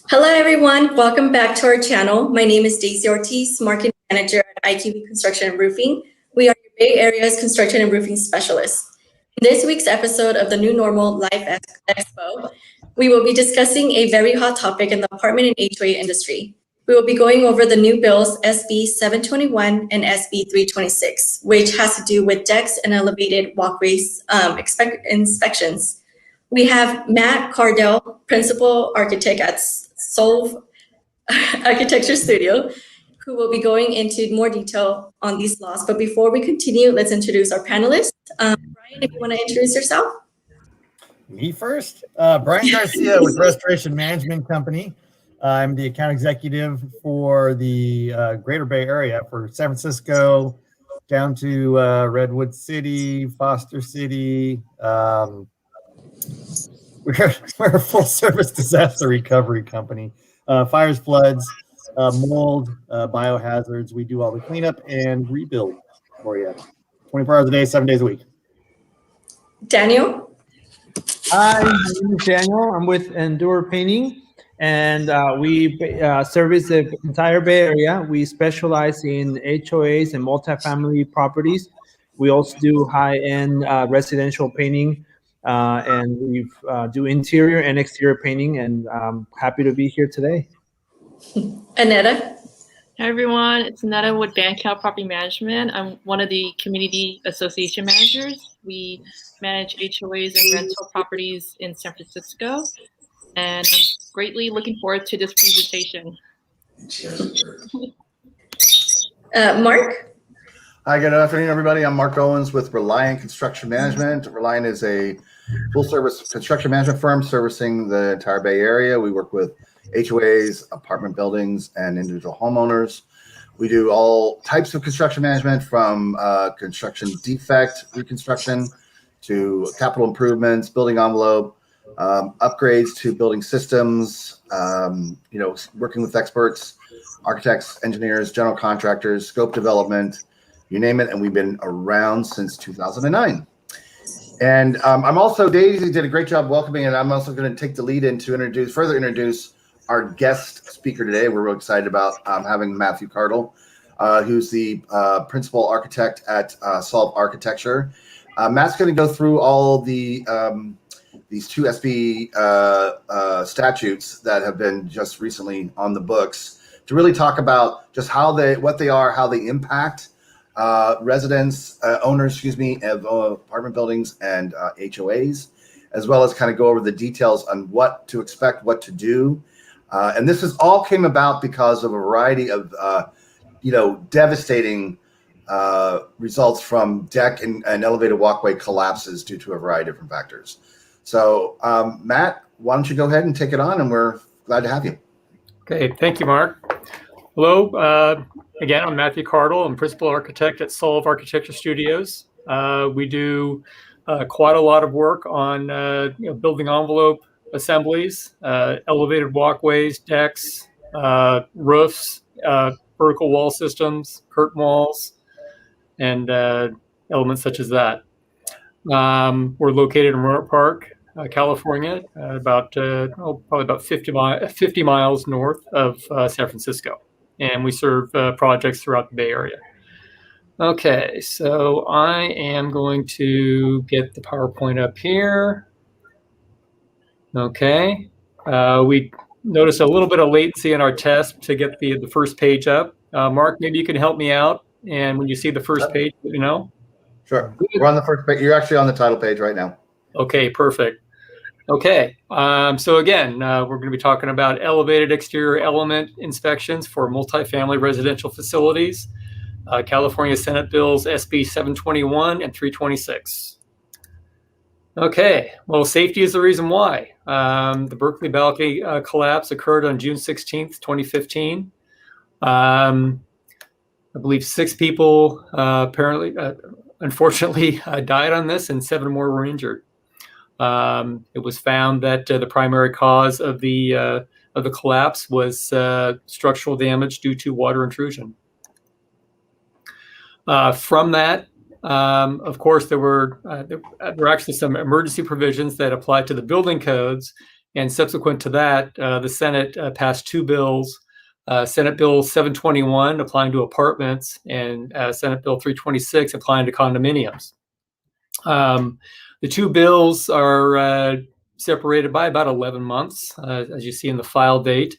Hello, everyone. Welcome back to our channel. My name is Daisy Ortiz, Marketing Manager at IQB Construction and Roofing. We are your Bay Area's construction and roofing specialists. In this week's episode of the New Normal Life Expo, we will be discussing a very hot topic in the apartment and HOA industry. We will be going over the new bills SB 721 and SB 326, which has to do with decks and elevated walkways inspections. We have Matt Cardell, Principal Architect at Solve Architecture Studio, who will be going into more detail on these laws. But before we continue, let's introduce our panelists. Brian, if you want to introduce yourself. Me first? Brian Garcia with Restoration Management Company. I'm the account executive for the Greater Bay Area for San Francisco down to Redwood City, Foster City. We're a full-service disaster recovery company. Fires, floods, mold, biohazards. We do all the cleanup and rebuild for you. 24 hours a day, 7 days a week. Daniel? Hi, my name is Daniel. I'm with Endure Painting, and we service the entire Bay Area. We specialize in HOAs and multifamily properties. We also do high-end residential painting, and we do interior and exterior painting, and I'm happy to be here today. Annetta? Hi everyone, it's Netta with Bandcal Property Management. I'm one of the community association managers. We manage HOAs and rental properties in San Francisco, and I'm greatly looking forward to this presentation. Mark? Hi, good afternoon, everybody. I'm Mark Owens with Reliant Construction Management. Reliant is a full-service construction management firm servicing the entire Bay Area. We work with HOAs, apartment buildings, and individual homeowners. We do all types of construction management, from construction defect reconstruction to capital improvements, building envelope, upgrades to building systems, working with experts, architects, engineers, general contractors, scope development, you name it, and we've been around since 2009. And I'm also, Daisy did a great job welcoming, and I'm also going to take the lead in to further introduce our guest speaker today. We're real excited about having Matthew Cardell, who's the principal architect at Solve Architecture. Matt's going to go through all the these two SB statutes that have been just recently on the books to really talk about just what they are, how they impact owners, of apartment buildings and HOAs, as well as kind of go over the details on what to expect, what to do. And this all came about because of a variety of, devastating results from deck and elevated walkway collapses due to a variety of different factors. So, Matt, why don't you go ahead and take it on, and we're glad to have you. Okay, thank you, Mark. Hello, again, I'm Matthew Cardell. I'm principal architect at Solve Architecture Studios. We do quite a lot of work on building envelope assemblies, elevated walkways, decks, roofs, vertical wall systems, curtain walls, and elements such as that. We're located in Roanoke Park, California, probably about 50 miles north of San Francisco. And we serve projects throughout the Bay Area. Okay, so I am going to get the PowerPoint up here. Okay, we noticed a little bit of latency in our test to get the first page up. Mark, maybe you can help me out. And when you see the first page, let me know. Sure. We're on the first page. You're actually on the title page right now. Okay, perfect. Okay, so again, we're going to be talking about elevated exterior element inspections for multifamily residential facilities. California Senate Bills SB 721 and 326. Okay, well, safety is the reason why. The Berkeley balcony collapse occurred on June 16th, 2015. I believe 6 people unfortunately died on this, and 7 more were injured. It was found that the primary cause of the collapse was structural damage due to water intrusion. From that, of course, there were actually some emergency provisions that applied to the building codes, And subsequent to that, the Senate passed two bills, Senate Bill 721 applying to apartments and Senate Bill 326 applying to condominiums. The two bills are separated by about 11 months, as you see in the file date,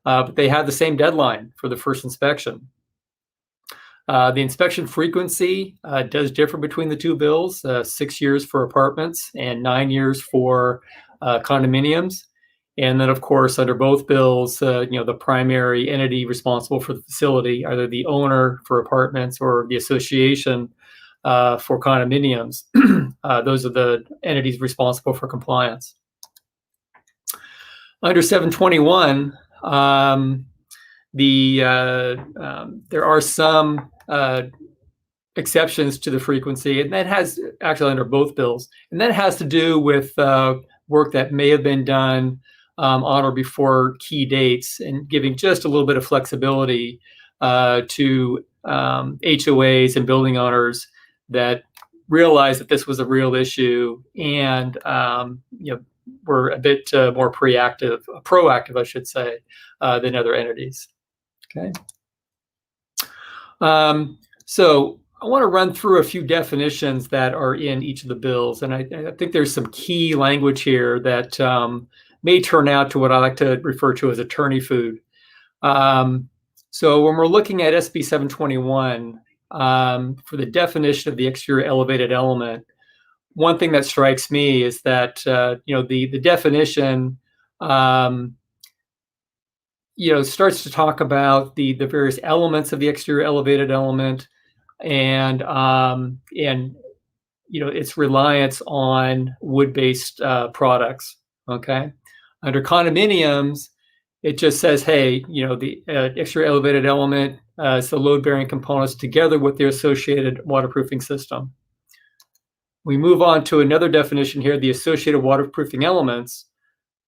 but they have the same deadline for the first inspection. The inspection frequency does differ between the two bills, 6 years for apartments and 9 years for condominiums. And then, of course, under both bills, the primary entity responsible for the facility, either the owner for apartments or the association for condominiums, those are the entities responsible for compliance. Under 721, there are some exceptions to the frequency, and that has actually under both bills, and that has to do with work that may have been done on or before key dates, and giving just a little bit of flexibility to HOAs and building owners that realize that this was a real issue and were a bit more proactive, I should say, than other entities. Okay. So I want to run through a few definitions that are in each of the bills, and I think there's some key language here that may turn out to what I like to refer to as attorney food. So when we're looking at SB 721, for the definition of the exterior elevated element, one thing that strikes me is that the definition starts to talk about the various elements of the exterior elevated element and its reliance on wood-based products. Okay, under condominiums, it just says, hey, the exterior elevated element is the load-bearing components together with the associated waterproofing system. We move on to another definition here, the associated waterproofing elements.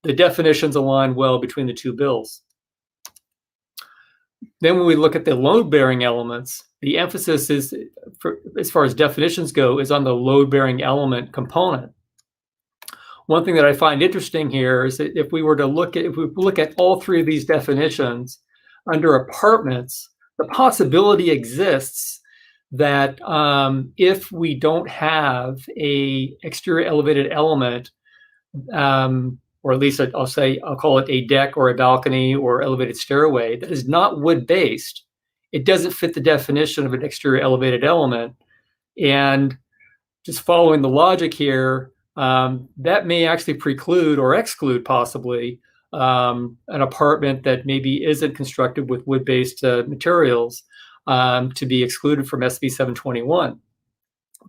The definitions align well between the two bills. Then when we look at the load-bearing elements, the emphasis is, as far as definitions go, is on the load-bearing element component. One thing that I find interesting here is that if we look at all three of these definitions under apartments, the possibility exists that if we don't have a exterior elevated element, or at least I'll call it a deck or a balcony or elevated stairway that is not wood-based, it doesn't fit the definition of an exterior elevated element. And just following the logic here, that may actually preclude or exclude possibly an apartment that maybe isn't constructed with wood-based materials to be excluded from SB 721,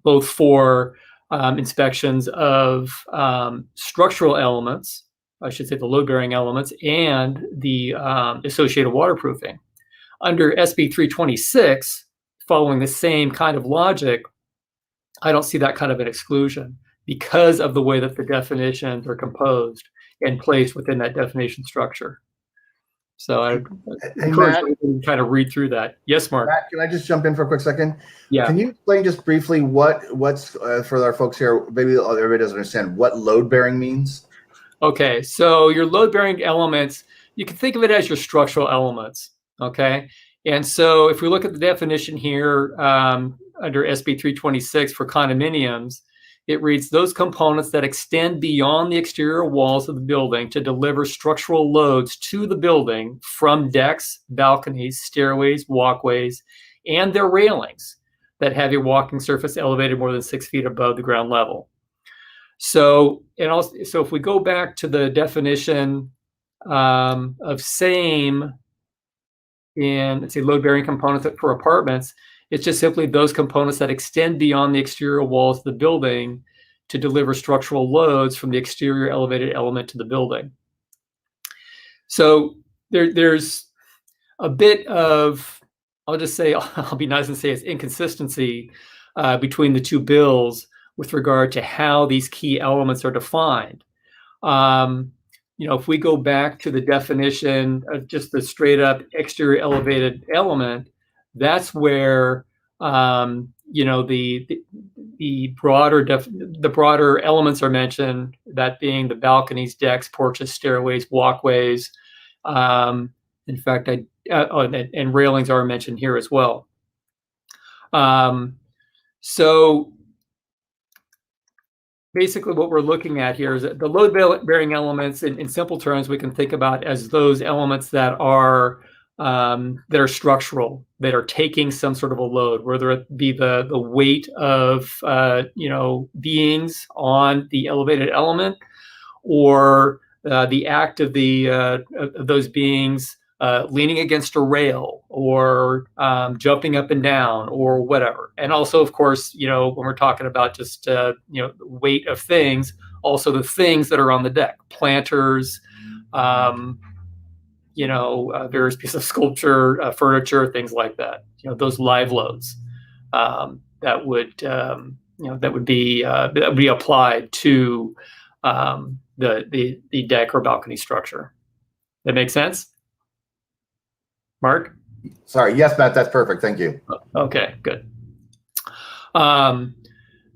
both for inspections of structural elements, I should say the load-bearing elements, and the associated waterproofing. Under SB 326, following the same kind of logic, I don't see that kind of an exclusion because of the way that the definitions are composed and placed within that definition structure. So I encourage you to kind of read through that. Yes, Mark. Matt, can I just jump in for a quick second? Yeah. Can you explain just briefly what's for our folks here? Maybe everybody doesn't understand what load bearing means. Okay, so your load bearing elements, you can think of it as your structural elements. Okay, and so if we look at the definition here under SB 326 for condominiums, it reads those components that extend beyond the exterior walls of the building to deliver structural loads to the building from decks, balconies, stairways, walkways, and their railings that have your walking surface elevated more than 6 feet above the ground level. So, if we go back to the definition of same in, let's say, load-bearing components for apartments, it's just simply those components that extend beyond the exterior walls of the building to deliver structural loads from the exterior elevated element to the building. So there's a bit of, I'll just say, I'll be nice and say it's inconsistency between the two bills with regard to how these key elements are defined. If we go back to the definition of just the straight up exterior elevated element, that's where you know, the broader elements are mentioned, that being the balconies, decks, porches, stairways, walkways. In fact, and railings are mentioned here as well. So basically what we're looking at here is that the load-bearing elements, in simple terms, we can think about as those elements that are structural, that are taking some sort of a load, whether it be the weight of beings on the elevated element, or the act of of those beings leaning against a rail, or jumping up and down, or whatever. And also, of course, when we're talking about just the weight of things, also the things that are on the deck, planters, various pieces of sculpture, furniture, things like that. Those live loads that would be applied to the deck or balcony structure. That makes sense, Mark? Sorry. Yes, Matt. That's perfect. Thank you. Okay. Good.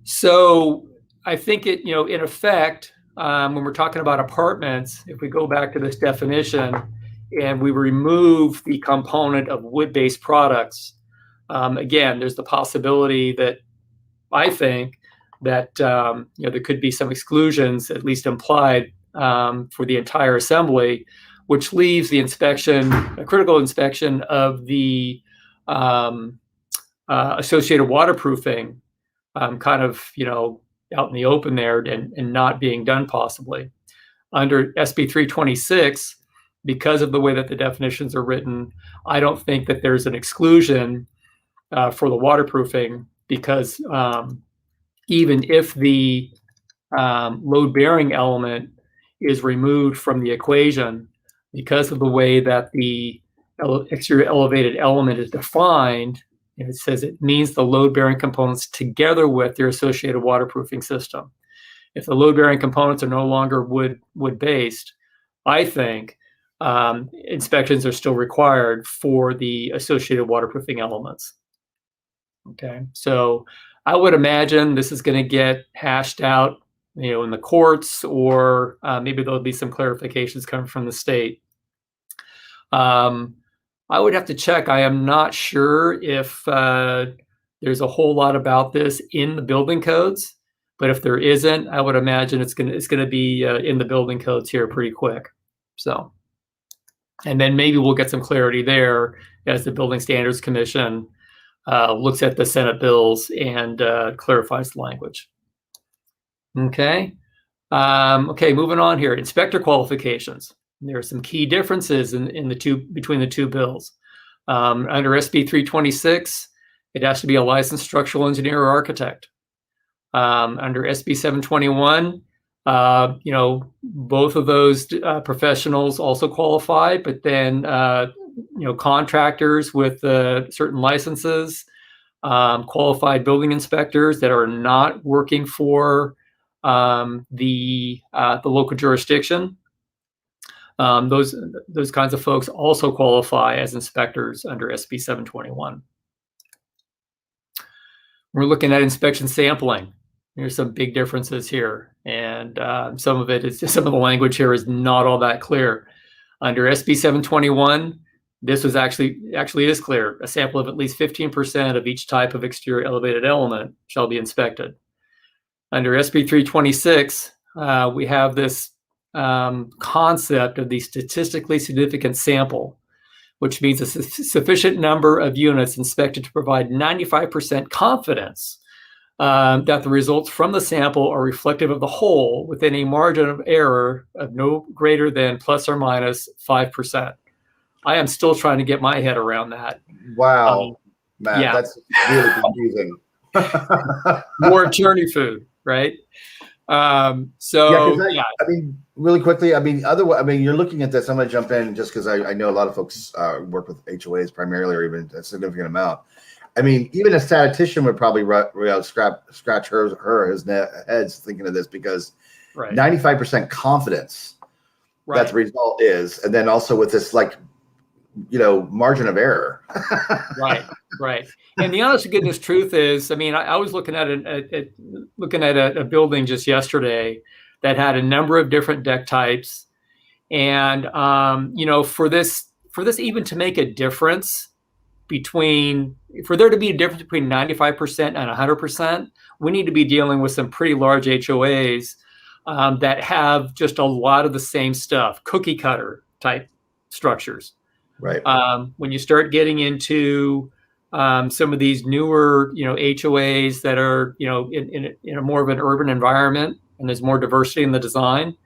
So I think in effect, when we're talking about apartments, if we go back to this definition, and we remove the component of wood-based products, again, there's the possibility that I think that there could be some exclusions, at least implied, for the entire assembly, which leaves the inspection, a critical inspection of the associated waterproofing, kind of out in the open there, and not being done possibly. Under SB 326, because of the way that the definitions are written, I don't think that there's an exclusion for the waterproofing, because even if the load-bearing element is removed from the equation, because of the way that the exterior elevated element is defined, it says it means the load-bearing components together with their associated waterproofing system. If the load-bearing components are no longer wood-based, I think inspections are still required for the associated waterproofing elements. Okay, so I would imagine this is going to get hashed out, in the courts, or maybe there'll be some clarifications coming from the state. I would have to check. I am not sure if there's a whole lot about this in the building codes, but if there isn't, I would imagine it's gonna be in the building codes here pretty quick. So. And then maybe we'll get some clarity there as the Building Standards Commission looks at the Senate bills and clarifies the language. Okay. Okay, moving on here. Inspector qualifications. There are some key differences between the two bills. Under SB 326, it has to be a licensed structural engineer or architect. Under SB 721, both of those professionals also qualify, but then contractors with certain licenses, qualified building inspectors that are not working for the local jurisdiction, those kinds of folks also qualify as inspectors under SB 721. We're looking at inspection sampling. There's some big differences here, and some of the language here is not all that clear. Under SB 721, this was actually is clear. A sample of at least 15% of each type of exterior elevated element shall be inspected. Under SB 326, we have this concept of the statistically significant sample, which means a sufficient number of units inspected to provide 95% confidence that the results from the sample are reflective of the whole within a margin of error of no greater than plus or minus 5%. I am still trying to get my head around that. Wow, Matt, yeah. That's really confusing. More attorney food, right? I mean, really quickly, you're looking at this. I'm going to jump in just because I know a lot of folks work with HOAs primarily, or even a significant amount. I mean, even a statistician would probably scratch his heads thinking of this, because 95% confidence that the result is, and then also with this, like margin of error. Right. And the honest to goodness truth is, I mean, I was looking at a building just yesterday that had a number of different deck types, and for this even to make a difference for there to be a difference between 95% and 100%, we need to be dealing with some pretty large HOAs that have just a lot of the same stuff, cookie cutter type structures. Right. When you start getting into some of these newer, HOAs that are, in a more of an urban environment, and there's more diversity in the design,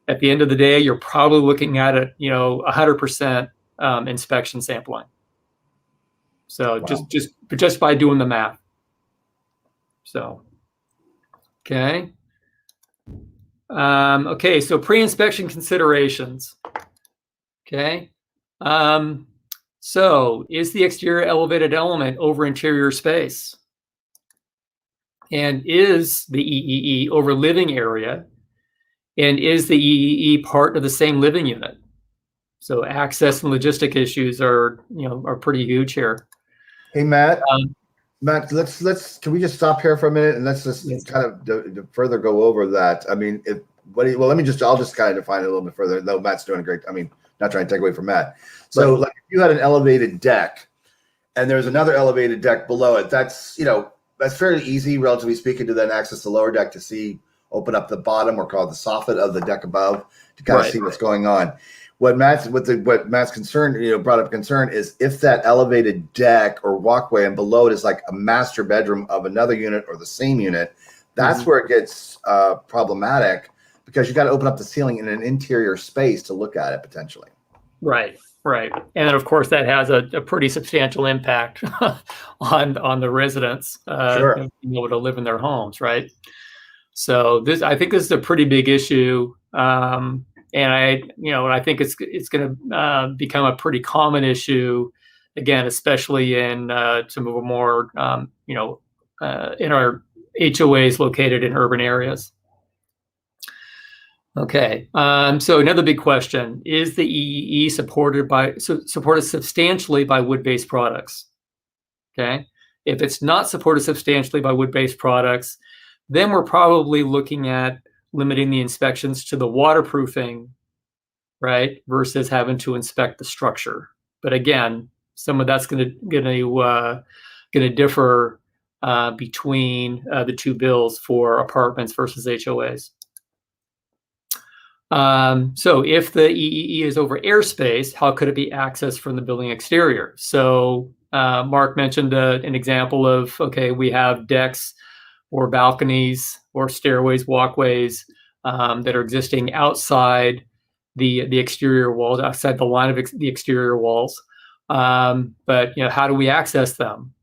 at the end of the day, you're probably looking at 100% inspection sampling. So Wow. just by doing the math. So, okay. Okay, so pre-inspection considerations. Okay. So is the exterior elevated element over interior space? And is the EEE over living area? And is the EEE part of the same living unit? So access and logistic issues are pretty huge here. Hey, Matt. Matt, can we just stop here for a minute and let's just kind of further go over that. I mean, I'll just kind of define it a little bit further. Though Matt's doing a great. I mean, not trying to take away from Matt. So, like, if you had an elevated deck, and there's another elevated deck below it, that's fairly easy, relatively speaking, to then access the lower deck to open up the bottom, or called the soffit of the deck above, to kind of see what's going on. What Matt's concern, brought up concern is if that elevated deck or walkway and below it is like a master bedroom of another unit or the same unit, that's where it gets problematic, because you got to open up the ceiling in an interior space to look at it potentially. Right. And of course that has a pretty substantial impact on the residents being able to live in their homes, right? So I think this is a pretty big issue. And I think it's going to become a pretty common issue, again, especially in some of the more, in our HOAs located in urban areas. Okay, so another big question, is the EEE supported substantially by wood-based products? Okay, if it's not supported substantially by wood-based products, then we're probably looking at limiting the inspections to the waterproofing, right, versus having to inspect the structure. But again, some of that's going to differ between the two bills for apartments versus HOAs. So if the EEE is over airspace, how could it be accessed from the building exterior? So Mark mentioned an example of, okay, we have decks or balconies or stairways, walkways that are existing outside the exterior walls, outside the line of the exterior walls. But how do we access them?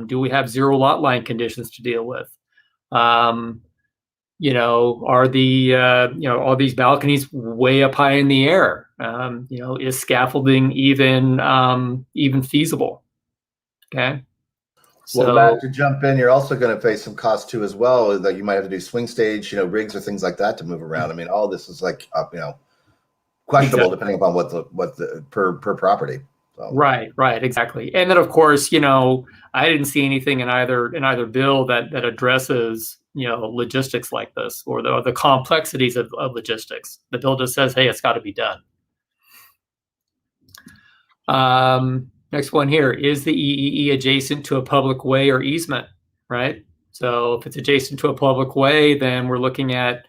Do we have zero lot line conditions to deal with? Are these balconies way up high in the air? Is scaffolding even feasible? Okay. Well, Matt, to jump in, you're also going to face some cost too as well. That you might have to do swing stage, rigs or things like that to move around. I mean, all this is like, questionable depending upon what the per property. So. Right, exactly. And then of course, I didn't see anything in either bill that addresses logistics like this, or the complexities of logistics. The bill just says, hey, it's got to be done. Next one here, is the EEE adjacent to a public way or easement, right? So if it's adjacent to a public way, then we're looking at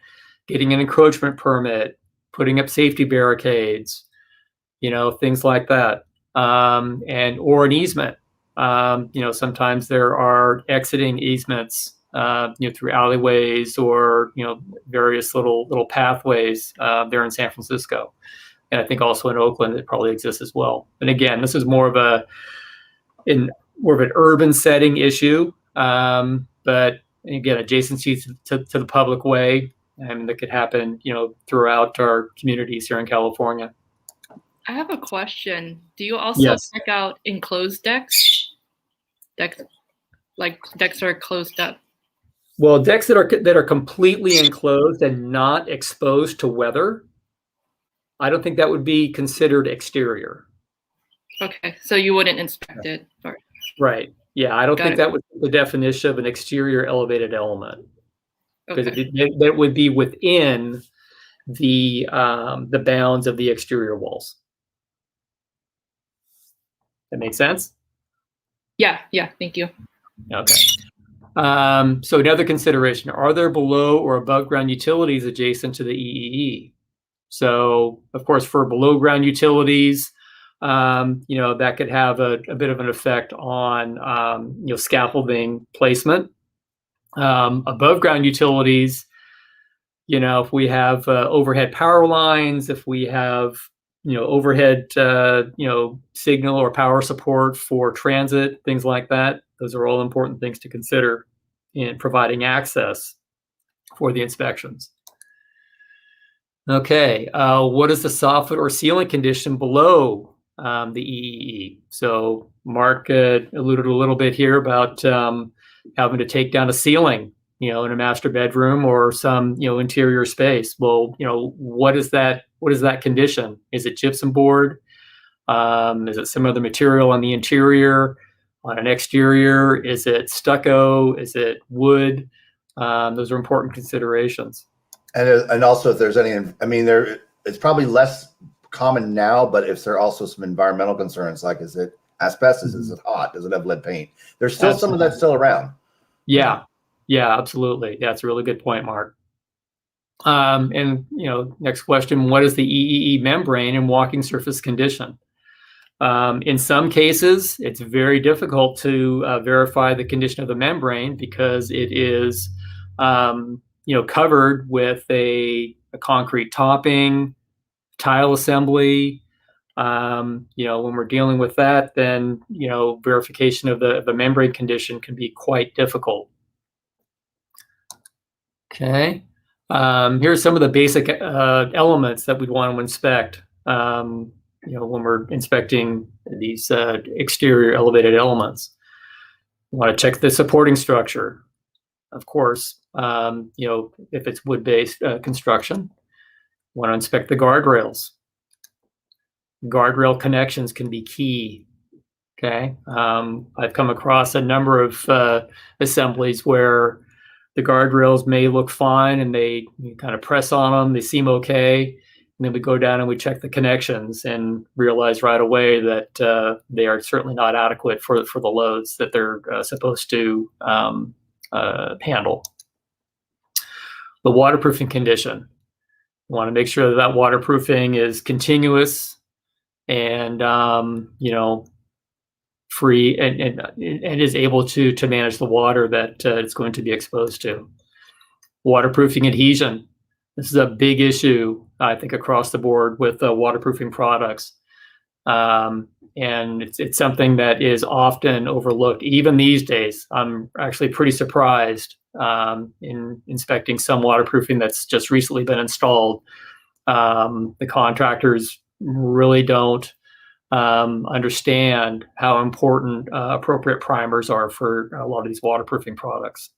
getting an encroachment permit, putting up safety barricades, things like that, or an easement. Sometimes there are exiting easements, through alleyways or various little pathways there in San Francisco. And I think also in Oakland, it probably exists as well. And again, this is more of an urban setting issue, but again, adjacency to the public way, and that could happen, throughout our communities here in California. I have a question. Do you also check out enclosed decks? Decks that are closed up? Well, decks that are completely enclosed and not exposed to weather, I don't think that would be considered exterior. Okay, so you wouldn't inspect it? Or, Right. Yeah, I don't Got think it. that would be the definition of an exterior elevated element, because okay. that would be within the bounds of the exterior walls. That makes sense? Yeah, thank you. Okay. So another consideration, are there below or above ground utilities adjacent to the EEE? So of course, for below ground utilities, that could have a bit of an effect on, scaffolding placement. Above ground utilities, if we have overhead power lines, if we have, overhead, signal or power support for transit, things like that, those are all important things to consider in providing access for the inspections. Okay, what is the soffit or ceiling condition below the EEE? So Mark alluded a little bit here about having to take down a ceiling, in a master bedroom or some, interior space. Well, what is that condition? Is it gypsum board? Is it some other material on the interior, on an exterior? Is it stucco? Is it wood? Those are important considerations. And also, if there's any, it's probably less common now, but if there are also some environmental concerns, like is it asbestos? Is it hot? Does it have lead paint? There's still some of that still around. Yeah, absolutely. Yeah, it's a really good point, Mark. And next question: what is the EEE membrane and walking surface condition? In some cases, it's very difficult to verify the condition of the membrane because it is, covered with a concrete topping, tile assembly. When we're dealing with that, then verification of the membrane condition can be quite difficult. Okay, here are some of the basic elements that we'd want to inspect. When we're inspecting these exterior elevated elements. We want to check the supporting structure, of course, if it's wood-based construction. We want to inspect the guardrails. Guardrail connections can be key. Okay, I've come across a number of assemblies where the guardrails may look fine and you kind of press on them, they seem okay. And then we go down and we check the connections and realize right away that they are certainly not adequate for the loads that they're supposed to handle. The waterproofing condition. We want to make sure that waterproofing is continuous and free and is able to manage the water that it's going to be exposed to. Waterproofing adhesion. This is a big issue, I think, across the board with waterproofing products. And it's something that is often overlooked. Even these days, I'm actually pretty surprised in inspecting some waterproofing that's just recently been installed. The contractors really don't understand how important appropriate primers are for a lot of these waterproofing products.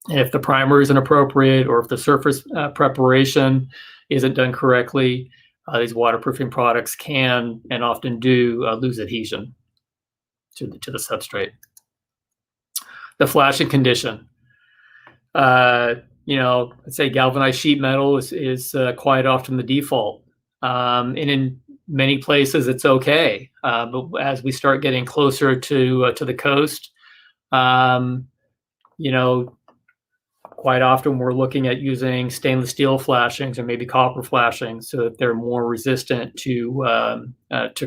If the primer isn't appropriate or if the surface preparation isn't done correctly, these waterproofing products can and often do lose adhesion to the substrate. The flashing condition. Let's say galvanized sheet metal is quite often the default. And in many places it's okay. But as we start getting closer to the coast, quite often we're looking at using stainless steel flashings or maybe copper flashings so that they're more resistant to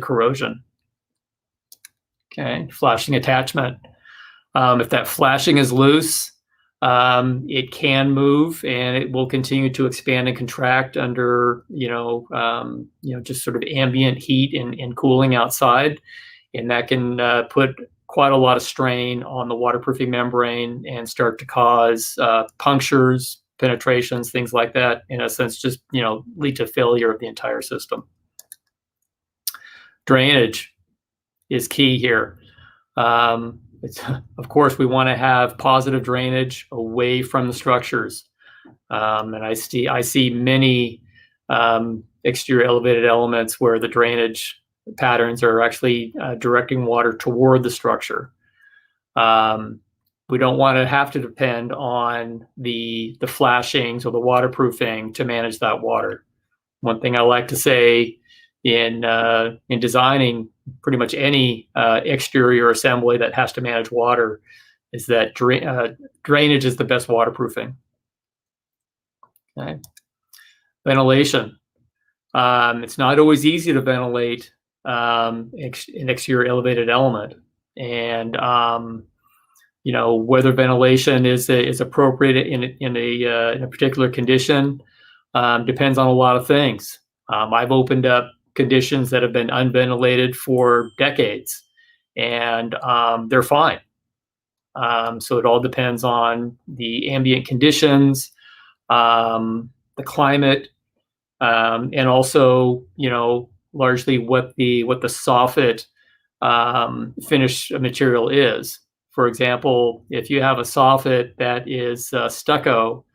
corrosion. Okay, flashing attachment. If that flashing is loose, it can move and it will continue to expand and contract under just sort of ambient heat and cooling outside, and that can put quite a lot of strain on the waterproofing membrane and start to cause punctures, penetrations, things like that. In a sense, just lead to failure of the entire system. Drainage is key here. Of course, we want to have positive drainage away from the structures, and I see many exterior elevated elements where the drainage patterns are actually directing water toward the structure. We don't want to have to depend on the flashings or the waterproofing to manage that water. One thing I like to say in designing pretty much any exterior assembly that has to manage water is that drainage is the best waterproofing. Okay. Ventilation. It's not always easy to ventilate an exterior elevated element, and whether ventilation is appropriate in a particular condition depends on a lot of things. I've opened up conditions that have been unventilated for decades, and they're fine. So it all depends on the ambient conditions, the climate, and also, largely what the soffit finish material is. For example, if you have a soffit that is stucco,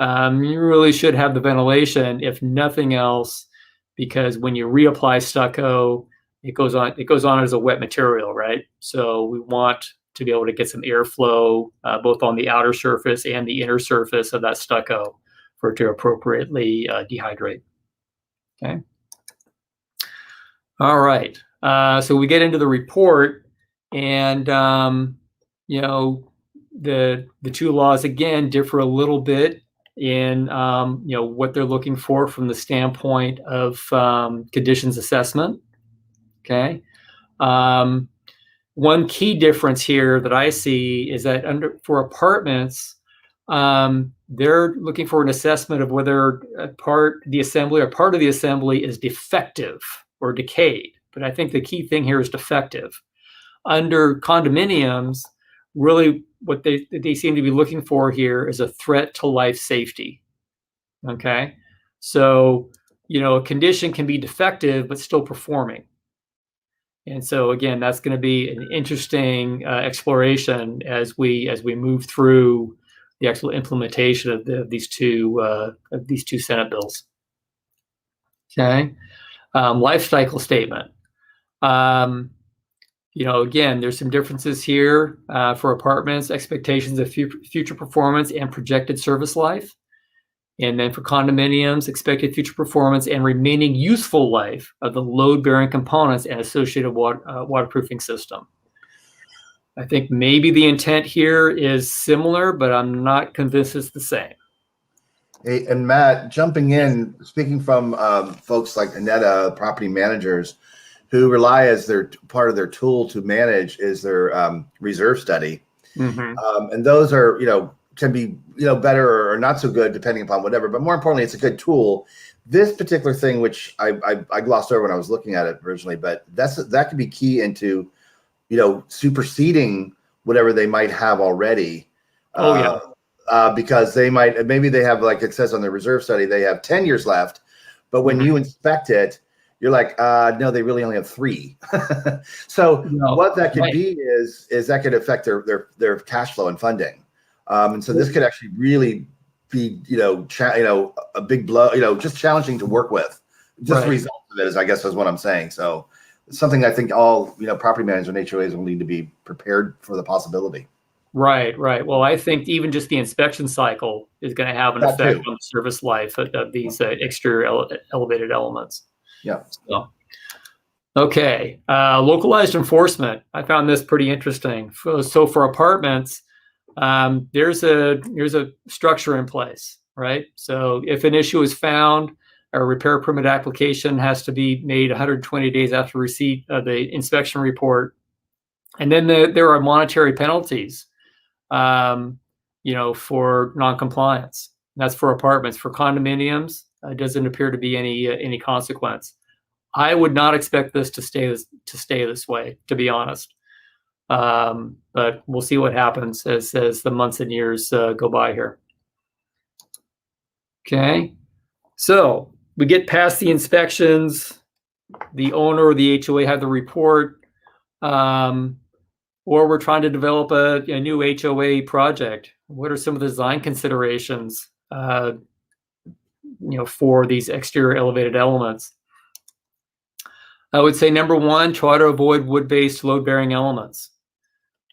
you really should have the ventilation, if nothing else, because when you reapply stucco, it goes on as a wet material, right? So we want to be able to get some airflow both on the outer surface and the inner surface of that stucco for it to appropriately dehydrate. Okay. All right. So we get into the report, and the two laws again differ a little bit in what they're looking for from the standpoint of conditions assessment. Okay. One key difference here that I see is that for apartments, they're looking for an assessment of whether part of the assembly is defective or decayed. But I think the key thing here is defective. Under condominiums, really what they seem to be looking for here is a threat to life safety. Okay, so a condition can be defective but still performing. And so again, that's going to be an interesting exploration as we move through the actual implementation of these two Senate bills. Okay, life cycle statement. Again, there's some differences here for apartments, expectations of future performance and projected service life. And then for condominiums, expected future performance and remaining useful life of the load-bearing components and associated waterproofing system. I think maybe the intent here is similar, but I'm not convinced it's the same. Hey, and Matt, jumping in, speaking from folks like Aneta, property managers, who rely as their part of their tool to manage is their reserve study. Mm-hmm. And those are, can be, better or not so good depending upon whatever, but more importantly, it's a good tool. This particular thing, which I glossed over when I was looking at it originally, but that could be key into, superseding whatever they might have already. Because maybe they have, like it says on the reserve study, they have 10 years left, but when you inspect it, you're like, no, they really only have 3. So what that could be is that could affect their cash flow and funding. And so this could actually really be, a big blow, just challenging to work with. Just the result of it is, I guess, is what I'm saying. So it's something I think all, property managers and HOAs will need to be prepared for the possibility. Right. Well, I think even just the inspection cycle is going to have an effect on the service life of these exterior elevated elements. Yeah. So, okay. Localized enforcement. I found this pretty interesting. So for apartments, there's a structure in place, right? So if an issue is found, a repair permit application has to be made 120 days after receipt of the inspection report. And then there are monetary penalties, for noncompliance. That's for apartments. For condominiums, it doesn't appear to be any consequence. I would not expect this to stay this way, to be honest. But we'll see what happens as the months and years go by here. Okay, so we get past the inspections, the owner or the HOA have the report, or we're trying to develop a new HOA project. What are some of the design considerations, for these exterior elevated elements? I would say number one, try to avoid wood-based load-bearing elements.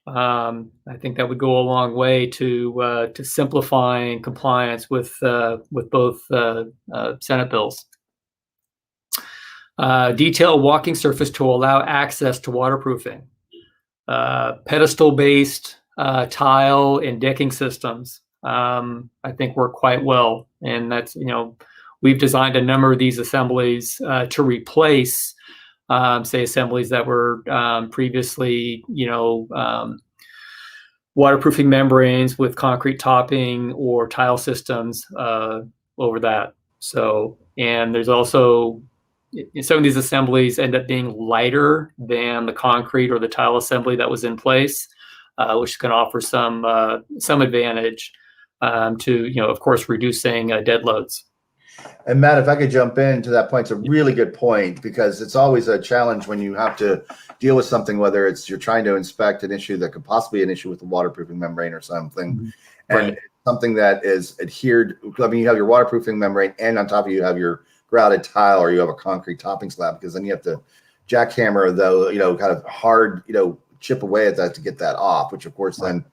I think that would go a long way to simplifying compliance with both Senate bills. Detailed walking surface to allow access to waterproofing. Pedestal-based tile and decking systems, I think work quite well, and that's, we've designed a number of these assemblies to replace, say, assemblies that were previously, waterproofing membranes with concrete topping or tile systems over that. So, and there's also, some of these assemblies end up being lighter than the concrete or the tile assembly that was in place, which can offer some advantage to, of course, reducing dead loads. And Matt, if I could jump in to that point, it's a really good point, because it's always a challenge when you have to deal with something, whether it's you're trying to inspect an issue that could possibly be an issue with the waterproofing membrane or something, Mm-hmm. and something that is adhered. I mean, you have your waterproofing membrane, and on top of you have your grouted tile, or you have a concrete topping slab, because then you have to jackhammer, though, kind of hard, chip away at that to get that off, which of course then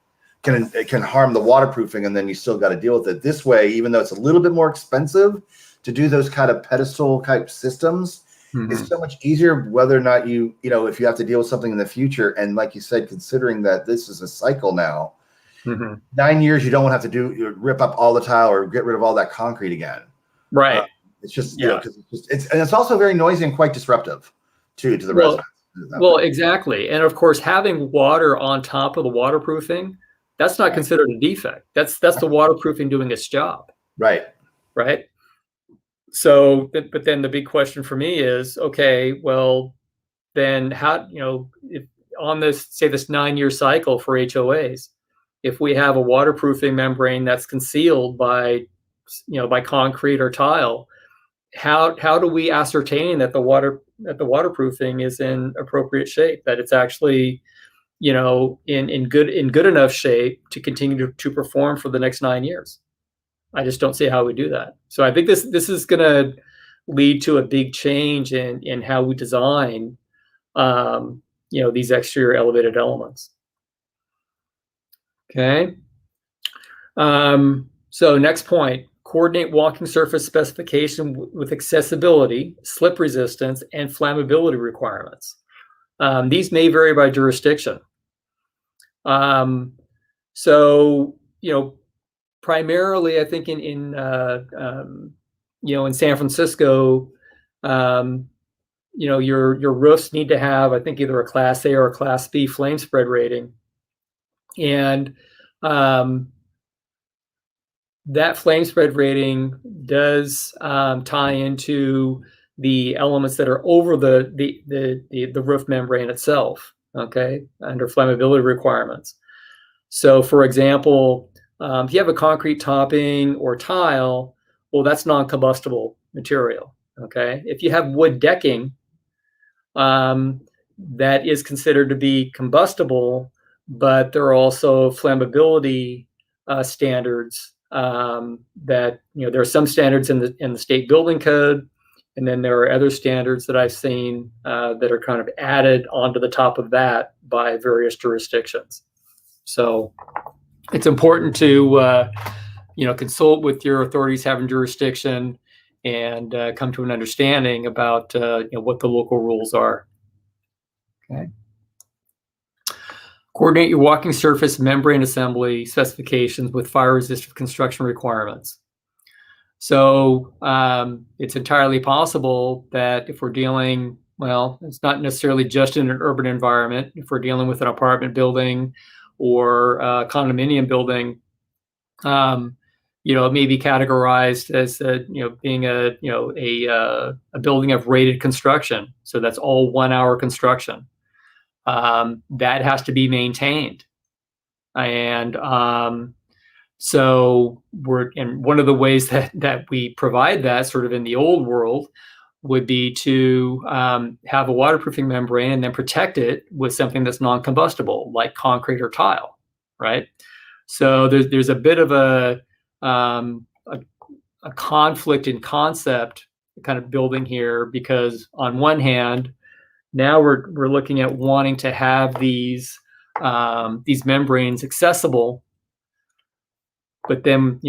can harm the waterproofing, and then you still got to deal with it. This way, even though it's a little bit more expensive to do those kind of pedestal type systems, it's so much easier, whether or not if you have to deal with something in the future. And like you said, considering that this is a cycle now, 9 years, you don't want to have to rip up all the tile or get rid of all that concrete again. Right. It's just, because it's also very noisy and quite disruptive to the residents. Well, exactly. And of course, having water on top of the waterproofing, that's not considered a defect. That's the waterproofing doing its job. Right. So, but then the big question for me is, okay, well, then how, if on this, say, this 9-year cycle for HOAs, if we have a waterproofing membrane that's concealed by concrete or tile, how do we ascertain that the waterproofing is in appropriate shape, that it's actually, in good enough shape to continue to perform for the next 9 years? I just don't see how we do that. So I think this is going to lead to a big change in how we design, these exterior elevated elements. Okay. So next point, coordinate walking surface specification with accessibility, slip resistance, and flammability requirements. These may vary by jurisdiction. So, primarily, I think in San Francisco, your roofs need to have, I think, either a Class A or a Class B flame spread rating, and that flame spread rating does tie into the elements that are over the roof membrane itself. Okay, under flammability requirements. So, for example, if you have a concrete topping or tile, well, that's non-combustible material. Okay, if you have wood decking, that is considered to be combustible, but there are also flammability standards that, there are some standards in the state building code, and then there are other standards that I've seen that are kind of added onto the top of that by various jurisdictions. So it's important to consult with your authorities having jurisdiction and come to an understanding about what the local rules are. Okay. Coordinate your walking surface membrane assembly specifications with fire resistant construction requirements. So it's entirely possible that if we're dealing, well, it's not necessarily just in an urban environment. If we're dealing with an apartment building or a condominium building, it may be categorized as being a building of rated construction. So that's all 1 hour construction. That has to be maintained, and so one of the ways that we provide that, sort of in the old world, would be to have a waterproofing membrane and then protect it with something that's non-combustible, like concrete or tile, right? So there's a bit of a conflict in concept kind of building here, because on one hand, Now we're looking at wanting to have these membranes accessible, but then,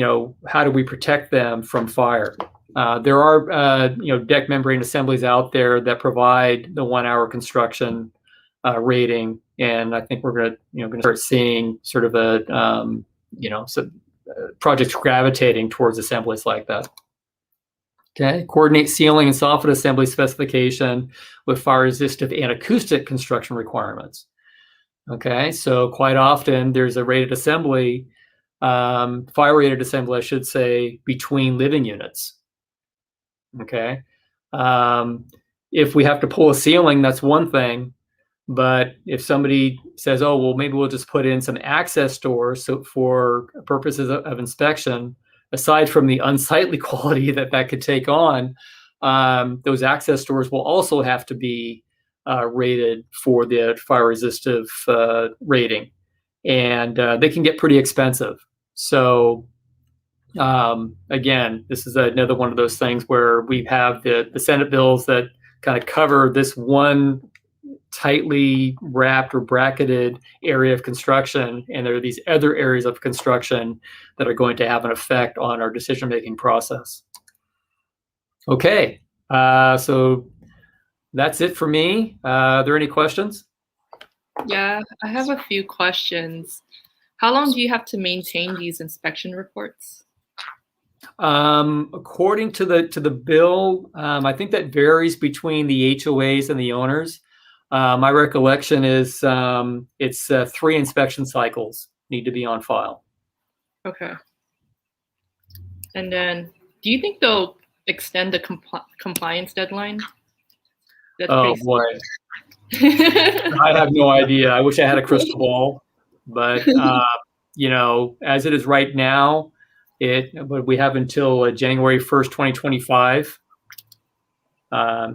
how do we protect them from fire? There are, deck membrane assemblies out there that provide the 1 hour construction rating. And I think we're going to start seeing sort of projects gravitating towards assemblies like that. Okay, coordinate ceiling and soffit assembly specification with fire resistive and acoustic construction requirements. Okay, so quite often there's a rated assembly, fire rated assembly, I should say, between living units. Okay, if we have to pull a ceiling, that's one thing. But if somebody says, oh, well, maybe we'll just put in some access doors so for purposes of inspection, aside from the unsightly quality that could take on, those access doors will also have to be rated for the fire resistive rating. And they can get pretty expensive. So again, this is another one of those things where we have the Senate bills that kind of cover this one tightly wrapped or bracketed area of construction, and there are these other areas of construction that are going to have an effect on our decision-making process. Okay, so that's it for me. Are there any questions? Yeah, I have a few questions. How long do you have to maintain these inspection reports? According to the bill, I think that varies between the HOAs and the owners. My recollection is it's 3 inspection cycles need to be on file. Okay. And then, do you think they'll extend the compliance deadline? Oh boy, I have no idea. I wish I had a crystal ball, but as it is right now, but we have until January 1st, 2025.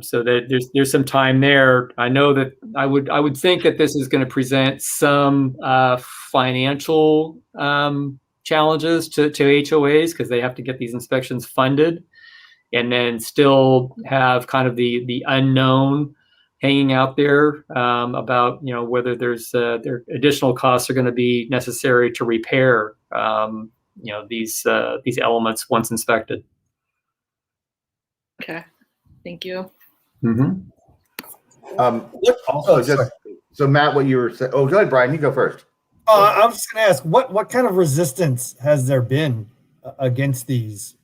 So that there's some time there. I know that I would think that this is going to present some financial challenges to HOAs because they have to get these inspections funded, and then still have kind of the unknown hanging out there about whether there's there additional costs are going to be necessary to repair these elements once inspected. Okay. Thank you. Mm-hmm. So Matt, what you were saying? Oh, go ahead, Brian. You go first. I was just going to ask, what kind of resistance has there been against these?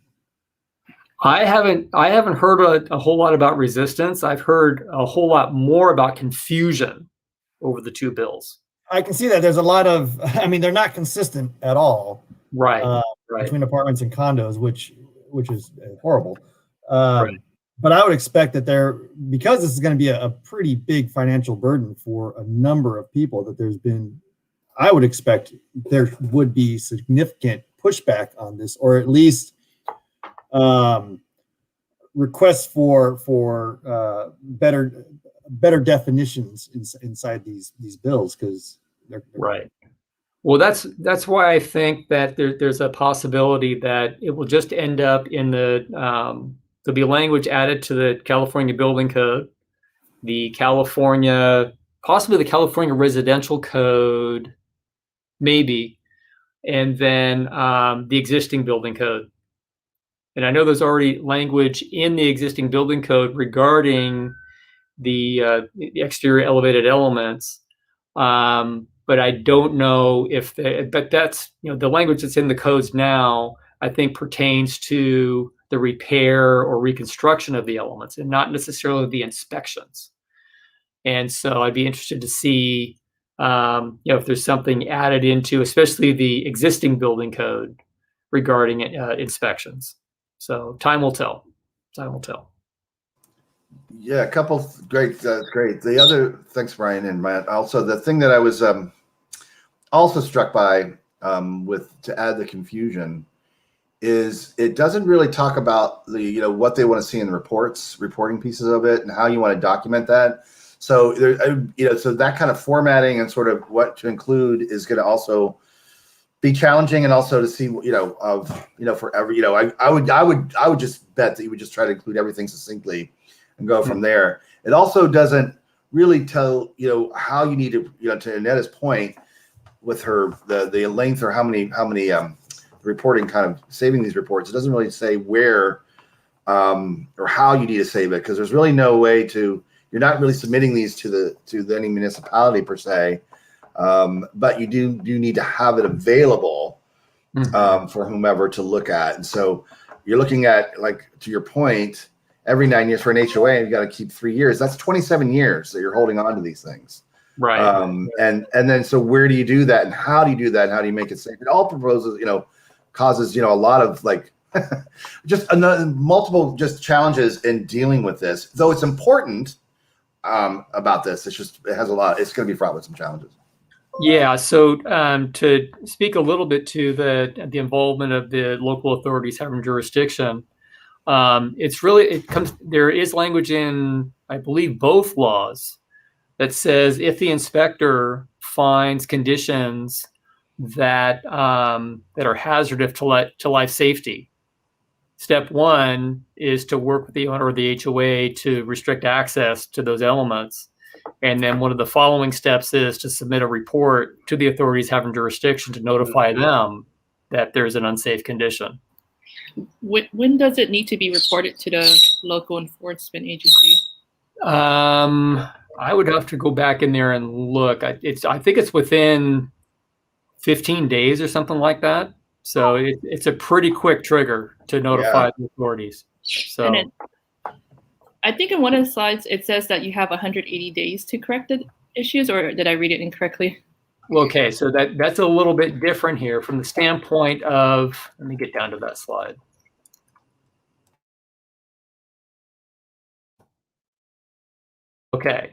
I haven't heard a whole lot about resistance. I've heard a whole lot more about confusion over the 2 bills. I can see that there's a lot of. I mean, they're not consistent at all. Right. Between apartments and condos, which is horrible. Right. But I would expect that because this is going to be a pretty big financial burden for a number of people, that I would expect there would be significant pushback on this, or at least requests for better definitions inside these bills, because they're right. Well, that's why I think that there's a possibility that it will just end up in the there'll be language added to the California Building Code, possibly the California Residential Code, maybe, and then the existing building code. And I know there's already language in the existing building code regarding the exterior elevated elements, but I don't know if but that's the language that's in the codes now, I think, pertains to the repair or reconstruction of the elements and not necessarily the inspections. And so I'd be interested to see if there's something added into, especially the existing building code regarding inspections. So time will tell. Time will tell. Yeah, a couple great. Great. The other, thanks, Brian and Matt. Also, the thing that I was also struck by to add the confusion is it doesn't really talk about the what they want to see in the reporting pieces of it, and how you want to document that. So so that kind of formatting and sort of what to include is going to also be challenging, and also to see for every I would just bet that you would just try to include everything succinctly and go from there. It also doesn't really tell, how you need to, to Anetta's point with her, the length or how many reporting kind of saving these reports. It doesn't really say where or how you need to save it, because there's really no way to, you're not really submitting these to any municipality per se. But you do need to have it available for whomever to look at. And so you're looking at, like, to your point, every 9 years for an HOA, you've got to keep 3 years. That's 27 years that you're holding on to these things. Right. And then, so where do you do that, and how do you do that? And how do you make it safe? It all proposes, causes, a lot of just multiple challenges in dealing with this, though it's important about this. It has a lot, it's going to be fraught with some challenges. Yeah. So to speak a little bit to the involvement of the local authorities having jurisdiction, there is language in, I believe, both laws that says if the inspector finds conditions that are hazardous to life safety, step one is to work with the owner of the HOA to restrict access to those elements. And then one of the following steps is to submit a report to the authorities having jurisdiction to notify them that there's an unsafe condition. When does it need to be reported to the local enforcement agency? I would have to go back in there and look. I think it's within 15 days or something like that. So it's a pretty quick trigger to notify the authorities. So I think in one of the slides it says that you have 180 days to correct the issues, or did I read it incorrectly? Okay, so that's a little bit different here from the standpoint of, let me get down to that slide. Okay,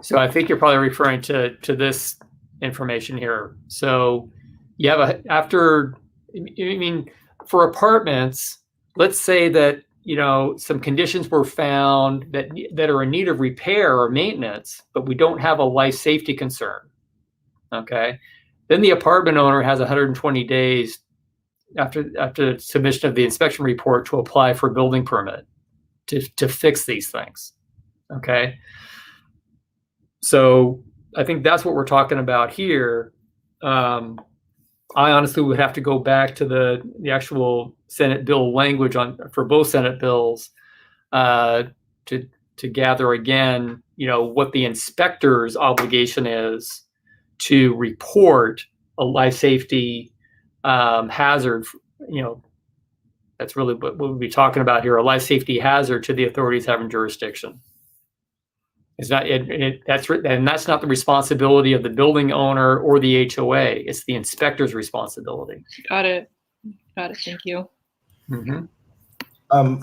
so I think you're probably referring to this information here. So you have for apartments, let's say that, some conditions were found that are in need of repair or maintenance, but we don't have a life safety concern. Okay, then the apartment owner has 120 days after submission of the inspection report to apply for a building permit to fix these things. Okay, so I think that's what we're talking about here. I honestly would have to go back to the actual Senate bill language for both Senate bills to gather again, what the inspector's obligation is to report a life safety hazard. That's really what we'll be talking about here, a life safety hazard to the authorities having jurisdiction. It's not, that's not the responsibility of the building owner or the HOA. It's the inspector's responsibility. Got it. Thank you. Mm-hmm.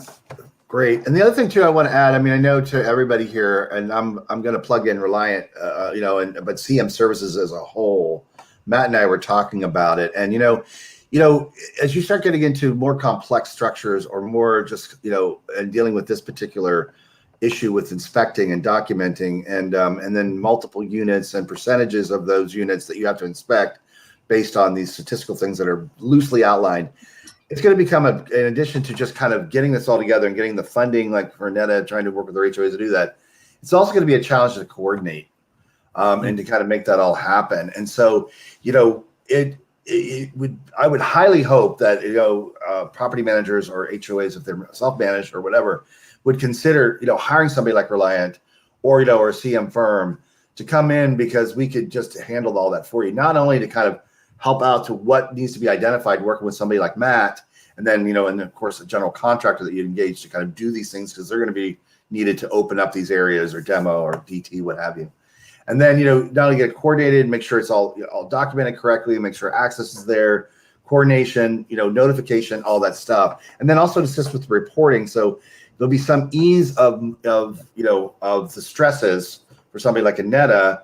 Great. And the other thing too, I want to add, I know to everybody here, and I'm going to plug in Reliant, but CM Services as a whole. Matt and I were talking about it, and as you start getting into more complex structures or more just and dealing with this particular issue with inspecting and documenting, and then multiple units and percentages of those units that you have to inspect based on these statistical things that are loosely outlined, it's going to become in addition to just kind of getting this all together and getting the funding, like for Netta trying to work with her HOAs to do that, it's also going to be a challenge to coordinate and to kind of make that all happen. And so, I would highly hope that property managers or HOAs, if they're self-managed or whatever, would consider hiring somebody like Reliant or or a CM firm to come in, because we could just handle all that for you. Not only to kind of help out to what needs to be identified, working with somebody like Matt, and then and of course a general contractor that you engage to kind of do these things, because they're going to be needed to open up these areas or demo or DT, what have you. And then not only get it coordinated, make sure it's all documented correctly, make sure access is there, coordination, notification, all that stuff, and then also to assist with the reporting. So there'll be some ease of the stresses for somebody like Anetta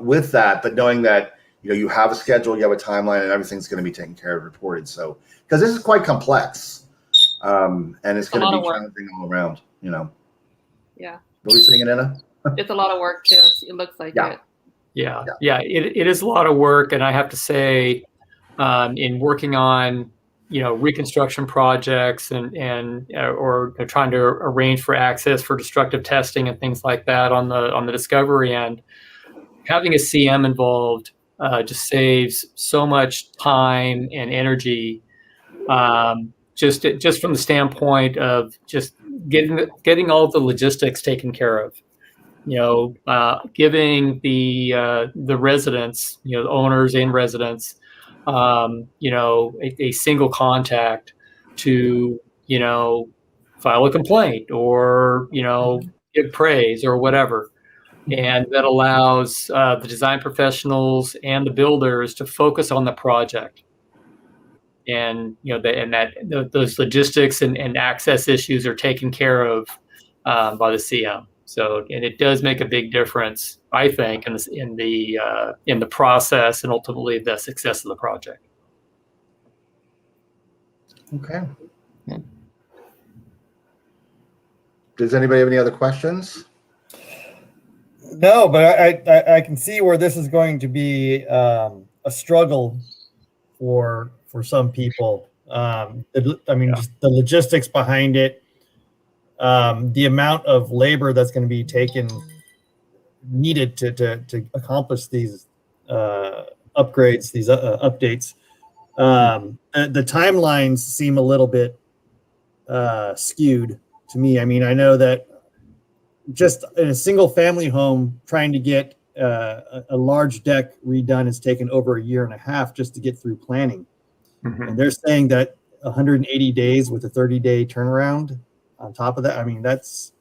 with that, but knowing that you have a schedule, you have a timeline, and everything's going to be taken care of, reported. So because this is quite complex, and it's going to be challenging all around. Yeah. What were you saying, Anetta? It's a lot of work too. It looks like it. Yeah. It is a lot of work, and I have to say, in working on reconstruction projects or trying to arrange for access for destructive testing and things like that on the discovery end, having a CM involved just saves so much time and energy. Just from the standpoint of just getting all the logistics taken care of, giving the residents, the owners and residents, a single contact to, file a complaint or, give praise or whatever. And that allows the design professionals and the builders to focus on the project. And, those logistics and access issues are taken care of by the CM. So, and it does make a big difference, I think, in the process and ultimately the success of the project. Okay. Does anybody have any other questions? No, but I can see where this is going to be a struggle for some people. Just the logistics behind it, the amount of labor that's going to be needed to accomplish these upgrades, these updates. The timelines seem a little bit skewed to me. I mean, I know that just in a single family home, trying to get a large deck redone has taken over a year and a half just to get through planning. Mm-hmm. And they're saying that 180 days with a 30-day turnaround on top of that. I mean, that's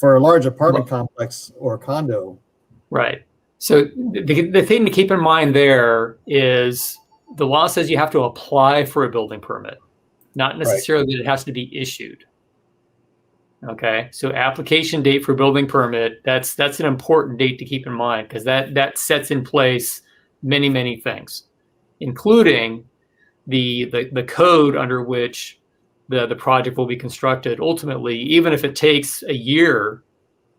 for a large apartment complex or condo. Right. So the thing to keep in mind there is the law says you have to apply for a building permit, not necessarily that it has to be issued. Okay. So application date for building permit, that's an important date to keep in mind, because that sets in place many, many things, including the code under which the project will be constructed. Ultimately, even if it takes a year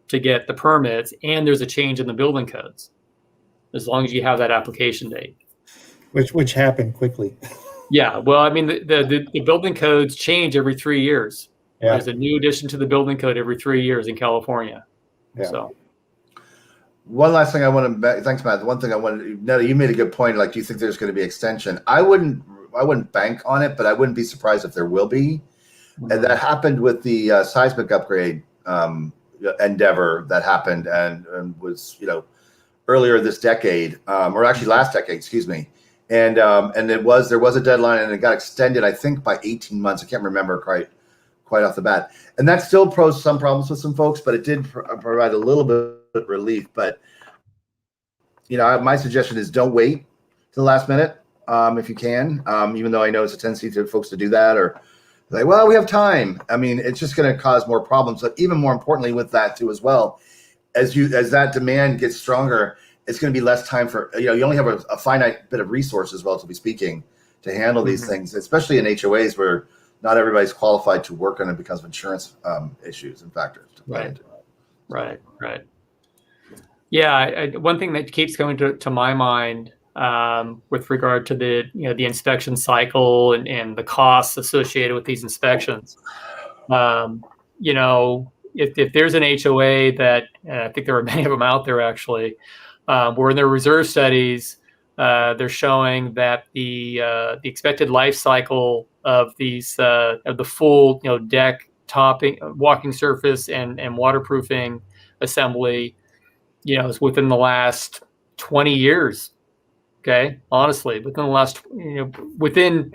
to get the permits and there's a change in the building codes, as long as you have that application date. Which happened quickly. Yeah, well, I mean, the building codes change every 3 years. Yeah. There's a new addition to the building code every 3 years in California. Yeah. So, one last thing I want to, thanks, Matt. One thing I wanted, Netta, you made a good point. Like, do you think there's going to be extension? I wouldn't bank on it, but I wouldn't be surprised if there will be. Mm-hmm. And that happened with the seismic upgrade endeavor that happened and was, earlier this decade, or actually last decade, excuse me. And there was a deadline, and it got extended, I think, by 18 months. I can't remember quite off the bat. And that still posed some problems with some folks, but it did provide a little bit of relief. But, my suggestion is don't wait to the last minute if you can, even though I know it's a tendency to folks to do that, or like, well, we have time. I mean, it's just going to cause more problems. But even more importantly with that too as well, as that demand gets stronger, it's going to be less time for, you only have a finite bit of resources, relatively speaking, to handle these mm-hmm. things, especially in HOAs where not everybody's qualified to work on it because of insurance issues and factors. Right. Yeah, one thing that keeps coming to my mind with regard to the inspection cycle and the costs associated with these inspections. If there's an HOA that, I think there are many of them out there actually, where in their reserve studies, they're showing that the expected life cycle of these of the full deck, topping, walking surface, and waterproofing assembly, is within the last 20 years. Okay, honestly, within the last within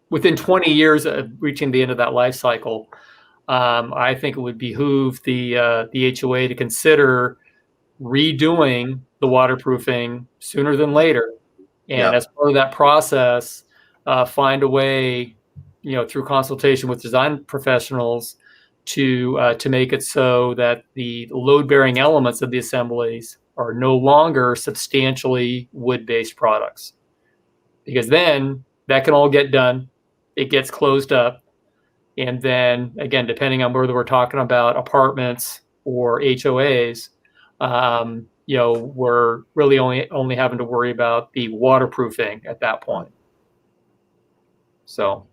20 years of reaching the end of that life cycle, I think it would behoove the HOA to consider redoing the waterproofing sooner than later, and as part of that process, find a way, through consultation with design professionals, to make it so that the load-bearing elements of the assemblies are no longer substantially wood-based products, because then that can all get done. It gets closed up, and then again, depending on whether we're talking about apartments or HOAs, we're really only having to worry about the waterproofing at that point. So,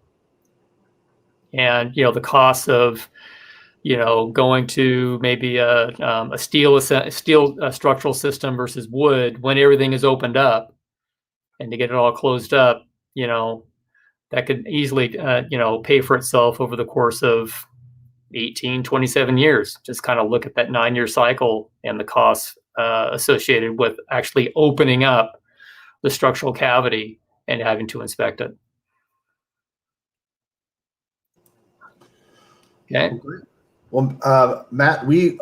and the cost of going to maybe a steel structural system versus wood when everything is opened up, and to get it all closed up, that could easily pay for itself over the course of 18, 27 years. Just kind of look at that 9-year cycle and the costs associated with actually opening up the structural cavity and having to inspect it. Okay. Well, Matt, we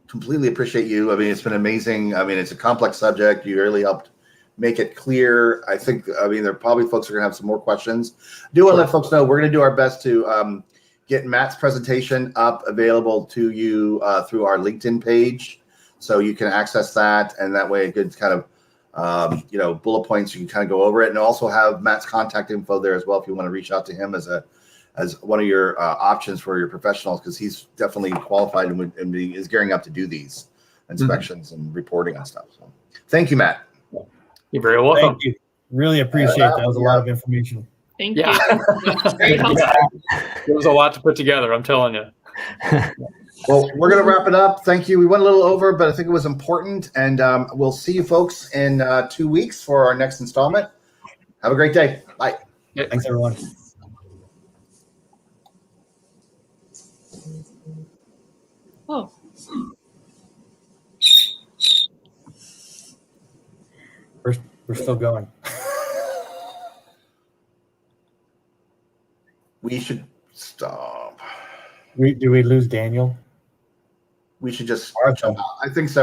completely appreciate you. I mean, it's been amazing. I mean, it's a complex subject. You really helped make it clear. I think, there are probably folks who are going to have some more questions. I do want to let folks know we're going to do our best to get Matt's presentation up available to you through our LinkedIn page. So you can access that. And that way it gets kind of, bullet points. You can kind of go over it, and also have Matt's contact info there as well if you want to reach out to him as one of your options for your professionals, because he's definitely qualified and is gearing up to do these inspections and reporting and stuff. So thank you, Matt. You're very welcome. Thank you. Really appreciate that. That was a lot of information. Thank Yeah. you. Very helpful. There was a lot to put together, I'm telling you. Well, we're going to wrap it up. Thank you. We went a little over, but I think it was important. And we'll see you folks in 2 weeks for our next installment. Have a great day. Bye. Yeah. Thanks, everyone. Oh. We're still going. We should stop. Do we lose Daniel? We should just. Martha. I think so.